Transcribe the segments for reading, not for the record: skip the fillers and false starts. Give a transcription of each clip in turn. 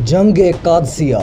जंग-ए-कादसिया।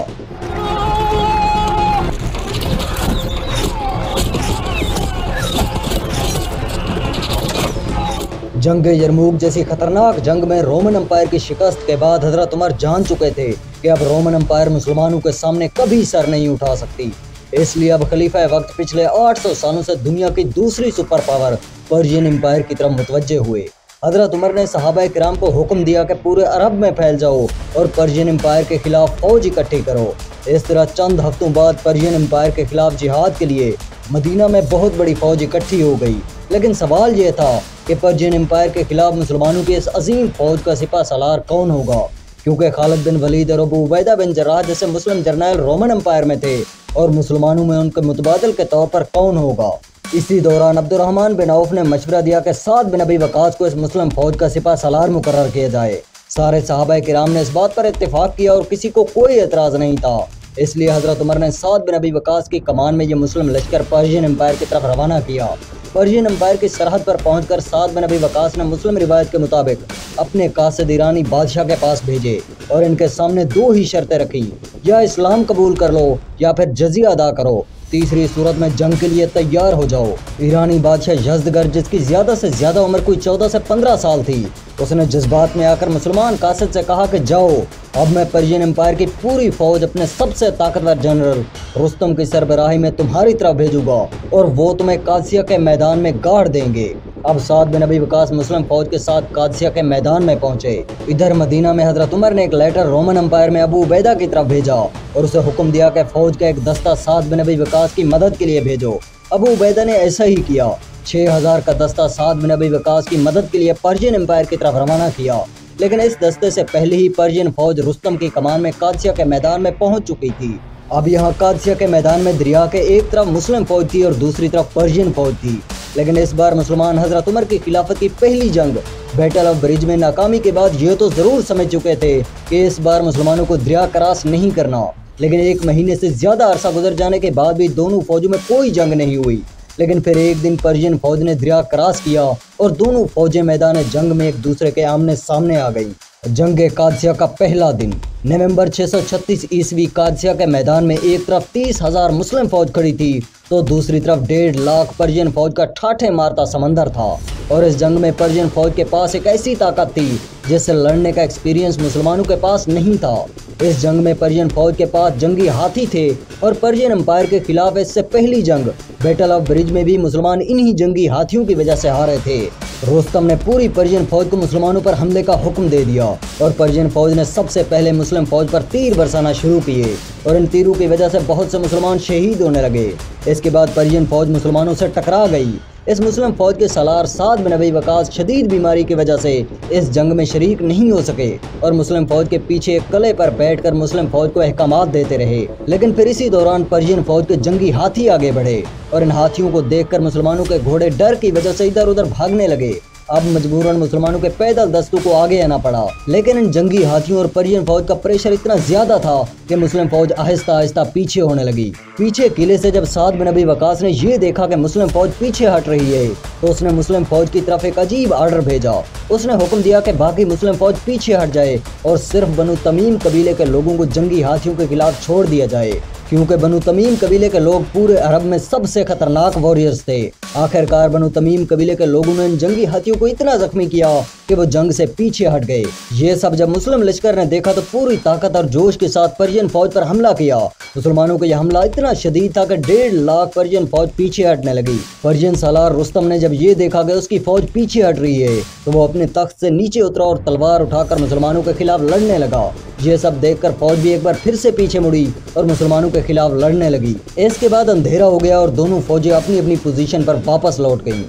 जंग-ए-यरमूक जैसी खतरनाक जंग में रोमन एम्पायर की शिकस्त के बाद हजरत उमर जान चुके थे कि अब रोमन एम्पायर मुसलमानों के सामने कभी सर नहीं उठा सकती। इसलिए अब खलीफा वक्त पिछले 800 सालों से दुनिया की दूसरी सुपर पावर पर्शियन एम्पायर की तरफ मुतवज्जे हुए। हजरत उमर ने सहाबा किराम को हुक्म दिया कि पूरे अरब में फैल जाओ और पर्शियन एम्पायर के खिलाफ फौज इकट्ठी करो। इस तरह चंद हफ्तों बाद पर्शियन एम्पायर के खिलाफ जिहाद के लिए मदीना में बहुत बड़ी फौज इकट्ठी हो गई। लेकिन सवाल यह था कि पर्शियन एम्पायर के खिलाफ मुसलमानों की इस अजीम फौज का सिपा सलार कौन होगा, क्योंकि खालिद बिन वलीद और अबू उबैदा बिन जर्राह जैसे मुस्लिम जर्नैल रोमन एम्पायर में थे और मुसलमानों में उनके मुतबादिल के तौर पर कौन होगा। इसी दौरान अब्दुर्रहमान बिन औफ ने मशवरा दिया कि साद बिन अबी वक़ास को इस मुस्लिम फौज का सिपा सलार मुकर्रर किया जाए। सारे सहाबा किराम ने इस बात पर इत्तेफाक किया और किसी को कोई एतराज़ नहीं था। इसलिए हजरत उमर ने साद बिन अबी वक़ास की कमान में यह मुस्लिम लश्कर पर्शियन एम्पायर की तरफ रवाना किया। पर्शियन एम्पायर की सरहद पर पहुंचकर साद बिन अबी वक़ास ने मुस्लिम रिवायत के मुताबिक अपने कासिद ईरानी बादशाह के पास भेजे और इनके सामने दो ही शर्तें रखी, या इस्लाम कबूल कर लो या फिर जजिया अदा करो, तीसरी सूरत में जंग के लिए तैयार हो जाओ। ईरानी बादशाह यज़दगर्द, जिसकी ज़्यादा से ज़्यादा उम्र कोई 14 से 15 साल थी, उसने जज्बात में आकर मुसलमान कासिद से कहा कि जाओ, अब मैं पर्शियन एम्पायर की पूरी फौज अपने सबसे ताकतवर जनरल रुस्तम की सरबराही में तुम्हारी तरफ भेजूंगा और वो तुम्हें कादसिया के मैदान में गाड़ देंगे। अब साद बिन अबी वक़ास मुस्लिम फौज के साथ कादसिया के मैदान में पहुंचे। इधर मदीना में हजरत उमर ने एक लेटर रोमन एम्पायर में अबू उबैदा की तरफ भेजा और उसे हुक्म दिया कि फौज का एक दस्ता साद बिन अबी वक़ास की मदद के लिए भेजो। अबू उबैदा ने ऐसा ही किया। 6000 का दस्ता साद बिन अबी वक़ास की मदद के लिए पर्शियन एम्पायर की तरफ रवाना किया। लेकिन इस दस्ते से पहले ही पर्शियन फौज रुस्तम की कमान में कादसिया के मैदान में पहुंच चुकी थी। अब यहाँ कादसिया के मैदान में दरिया के एक तरफ मुस्लिम फौज थी और दूसरी तरफ पर्शियन फौज थी। लेकिन इस बार मुसलमान हजरत उमर की खिलाफत की पहली जंग बैटल ऑफ ब्रिज में नाकामी के बाद ये तो ज़रूर समझ चुके थे कि इस बार मुसलमानों को दरिया क्रॉस नहीं करना। लेकिन एक महीने से ज़्यादा अरसा गुजर जाने के बाद भी दोनों फौजों में कोई जंग नहीं हुई। लेकिन फिर एक दिन पर्शियन फौज ने दरिया क्रॉस किया और दोनों फौजें मैदान जंग में एक दूसरे के आमने सामने आ गई। जंग-ए-कादसिया का पहला दिन नवंबर 636 ईस्वी। कादसिया के मैदान में एक तरफ 30,000 मुस्लिम फौज खड़ी थी तो दूसरी तरफ 1.5 लाख पर्शियन फौज का ठाठे मारता समंदर था। और इस जंग में पर्शियन फौज के पास एक ऐसी ताकत थी जिससे लड़ने का एक्सपीरियंस मुसलमानों के पास नहीं था। इस जंग में पर्शियन फौज के पास जंगी हाथी थे और पर्शियन एम्पायर के खिलाफ इससे पहली जंग बैटल ऑफ ब्रिज में भी मुसलमान इन्हीं जंगी हाथियों की वजह से हारे थे। रुस्तम ने पूरी पर्शियन फौज को मुसलमानों पर हमले का हुक्म दे दिया और पर्शियन फौज ने सबसे पहले मुस्लिम फौज पर तीर बरसाना शुरू किए और इन तीरों की वजह से बहुत से मुसलमान शहीद होने लगे। इसके बाद पर्शियन फौज मुसलमानों से टकरा गई। इस मुस्लिम फौज के सलार साद बिन अबी वक़ास शदीद बीमारी की वजह से इस जंग में शरीक नहीं हो सके और मुस्लिम फौज के पीछे एक कले पर बैठकर मुस्लिम फौज को अहकामात देते रहे। लेकिन फिर इसी दौरान पर्शियन फौज के जंगी हाथी आगे बढ़े और इन हाथियों को देखकर मुसलमानों के घोड़े डर की वजह से इधर उधर भागने लगे। अब मजबूरन मुसलमानों के पैदल दस्तों को आगे आना पड़ा। लेकिन इन जंगी हाथियों और पर्शियन फौज का प्रेशर इतना ज्यादा था कि मुस्लिम फौज आहिस्ता आहिस्ता पीछे होने लगी। पीछे किले से जब साद बिन अबी वक़ास ने ये देखा कि मुस्लिम फौज पीछे हट रही है तो उसने मुस्लिम फौज की तरफ एक अजीब आर्डर भेजा। उसने हुक्म दिया कि बाकी मुस्लिम फौज पीछे हट जाए और सिर्फ बनु तमीम कबीले के लोगों को जंगी हाथियों के खिलाफ छोड़ दिया जाए, क्योंकि बनु तमीम कबीले के लोग पूरे अरब में सबसे खतरनाक वॉरियर्स थे। आखिरकार बनु तमीम कबीले के लोगों ने इन जंगी हाथियों को इतना जख्मी किया कि वो जंग से पीछे हट गए। ये सब जब मुस्लिम लश्कर ने देखा तो पूरी ताकत और जोश के साथ पर्शियन फौज पर हमला किया। मुसलमानों का यह हमला इतना शदीद था कि 1.5 लाख पर्शियन फौज पीछे हटने लगी। पर्शियन सालार रुस्तम ने जब ये देखा कि उसकी फौज पीछे हट रही है तो वो अपने तख्त से नीचे उतरा और तलवार उठाकर मुसलमानों के खिलाफ लड़ने लगा। ये सब देखकर फौज भी एक बार फिर से पीछे मुड़ी और मुसलमानों के खिलाफ लड़ने लगी। इसके बाद अंधेरा हो गया और दोनों फौजें अपनी अपनी पोजीशन पर वापस लौट गईं।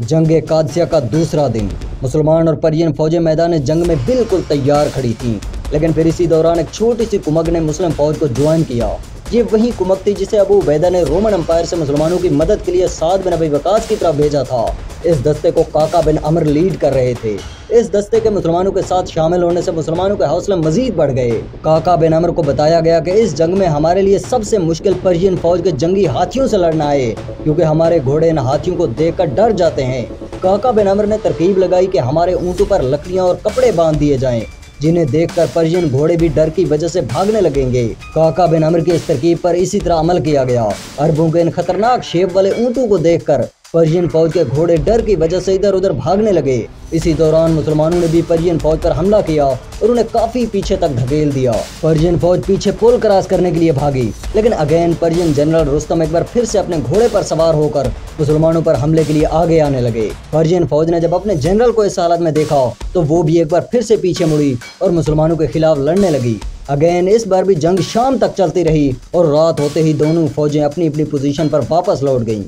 जंग-ए-कादसिया का दूसरा दिन मुसलमान और पर्शियन फौजें मैदान जंग में बिल्कुल तैयार खड़ी थीं। लेकिन फिर इसी दौरान एक छोटी सी कुमक ने मुस्लिम फौज को ज्वाइन किया। ये वही कुमक थी जिसे अबू उबैदा ने रोमन एम्पायर से मुसलमानों की मदद के लिए साद बिन अबी वक़ास की तरफ भेजा था। इस दस्ते को काका बिन अमर लीड कर रहे थे। इस दस्ते के मुसलमानों के साथ शामिल होने से मुसलमानों के हौसले मजीद बढ़ गए। काका बिन अमर को बताया गया कि इस जंग में हमारे लिए सबसे मुश्किल पर्शियन फौज के जंगी हाथियों से लड़ना है, क्योंकि हमारे घोड़े इन हाथियों को देखकर डर जाते हैं। काका बिन अमर ने तरकीब लगाई कि हमारे ऊँटों पर लकड़ियाँ और कपड़े बांध दिए जाएं, जिन्हें देखकर पर्शियन घोड़े भी डर की वजह से भागने लगेंगे। काका बिन अमर की इस तरकीब पर इसी तरह अमल किया गया। अरबों के इन खतरनाक शेप वाले ऊंटों को देखकर पर्शियन फौज के घोड़े डर की वजह से इधर उधर भागने लगे। इसी दौरान मुसलमानों ने भी पर्शियन फौज पर हमला किया और उन्हें काफी पीछे तक धकेल दिया। पर्शियन फौज पीछे पुल क्रॉस करने के लिए भागी, लेकिन अगेन पर्शियन जनरल रुस्तम एक बार फिर से अपने घोड़े पर सवार होकर मुसलमानों पर हमले के लिए आगे आने लगे। पर्शियन फौज ने जब अपने जनरल को इस हालत में देखा तो वो भी एक बार फिर से पीछे मुड़ी और मुसलमानों के खिलाफ लड़ने लगी। अगेन इस बार भी जंग शाम तक चलती रही और रात होते ही दोनों फौजें अपनी अपनी पोजीशन पर वापस लौट गईं।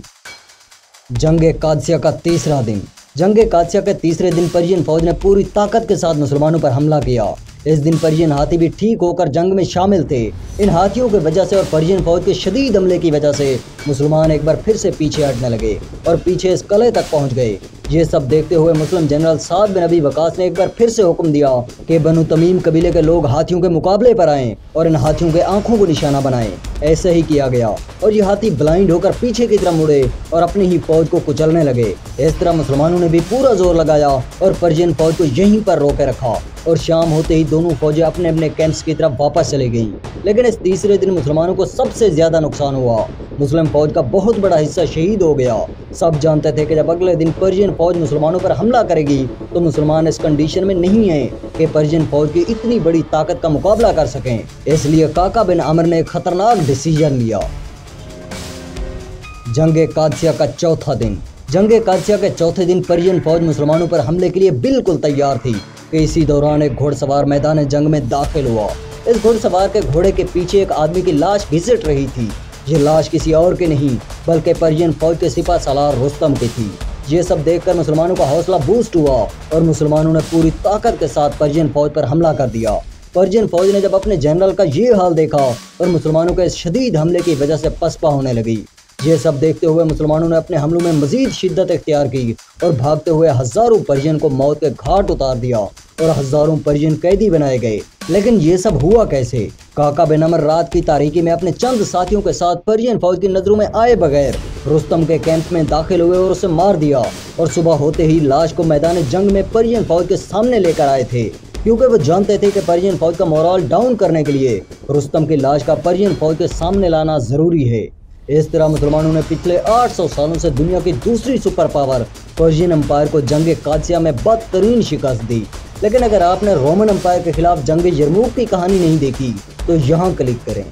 जंग कादसिया का तीसरा दिन। जंग कादसिया के तीसरे दिन पर्शियन फौज ने पूरी ताकत के साथ मुसलमानों पर हमला किया। इस दिन पर्शियन हाथी भी ठीक होकर जंग में शामिल थे। इन हाथियों की वजह से और पर्शियन फौज के शदीद हमले की वजह से मुसलमान एक बार फिर से पीछे हटने लगे और पीछे इस किले तक पहुंच गए। ये सब देखते हुए मुस्लिम जनरल साद बिन अबी वकास ने एक बार फिर से हुक्म दिया कि बनु तमीम कबीले के लोग हाथियों के मुकाबले पर आएं और इन हाथियों के आंखों को निशाना बनाएं। ऐसे ही किया गया और ये हाथी ब्लाइंड होकर पीछे की तरफ मुड़े और अपनी ही फौज को कुचलने लगे। इस तरह मुसलमानों ने भी पूरा जोर लगाया और पर्शियन फौज को यहीं पर रोके रखा और शाम होते ही दोनों फौजें अपने अपने कैंप्स की तरफ वापस चली गईं। लेकिन इस तीसरे दिन मुसलमानों को सबसे ज्यादा नुकसान हुआ। मुस्लिम फौज का बहुत बड़ा हिस्सा शहीद हो गया। सब जानते थे कि जब अगले दिन पर्शियन फौज मुसलमानों पर हमला करेगी तो मुसलमान इस कंडीशन में नहीं है कि पर्शियन फौज की इतनी बड़ी ताकत का मुकाबला कर सकें। इसलिए काका बिन अमर ने एक खतरनाक डिसीजन लिया। जंग कादसिया का चौथा दिन। जंग कादसिया के चौथे दिन पर्शियन फौज मुसलमानों पर हमले के लिए बिल्कुल तैयार थी कि इसी दौरान एक घुड़सवार मैदान जंग में दाखिल हुआ। इस घुड़सवार के घोड़े के पीछे एक आदमी की लाश घिसट रही थी। ये लाश किसी और की नहीं बल्कि पर्शियन फौज के सिपा सालार रुस्तम की थी। ये सब देखकर मुसलमानों का हौसला बूस्ट हुआ और मुसलमानों ने पूरी ताकत के साथ पर्शियन फौज पर हमला कर दिया। पर्शियन फौज ने जब अपने जनरल का ये हाल देखा और मुसलमानों के इस शदीद हमले की वजह से पसपा होने लगी। ये सब देखते हुए मुसलमानों ने अपने हमलों में मजीद शिद्दत इख्तियार की और भागते हुए हजारों पर्शियन को मौत के घाट उतार दिया और हजारों पर्शियन कैदी बनाए गए। लेकिन ये सब हुआ कैसे? काका बिन अमर रात की तारीकी में अपने चंद साथियों के साथ पर्शियन फौज की नजरों में आए बगैर रुस्तम के कैंप में दाखिल हुए और उसे मार दिया और सुबह होते ही लाश को मैदान जंग में पर्शियन फौज के सामने लेकर आए थे, क्योंकि वो जानते थे कि पर्शियन फौज का मोराल डाउन करने के लिए रुस्तम की लाश का पर्शियन फौज के सामने लाना जरूरी है। इस तरह मुसलमानों ने पिछले 800 सालों से दुनिया की दूसरी सुपर पावर पर्शियन एम्पायर को जंग कादसिया में बदतरीन शिकस्त दी। लेकिन अगर आपने रोमन एम्पायर के खिलाफ जंग यरमूक की कहानी नहीं देखी तो यहाँ क्लिक करें।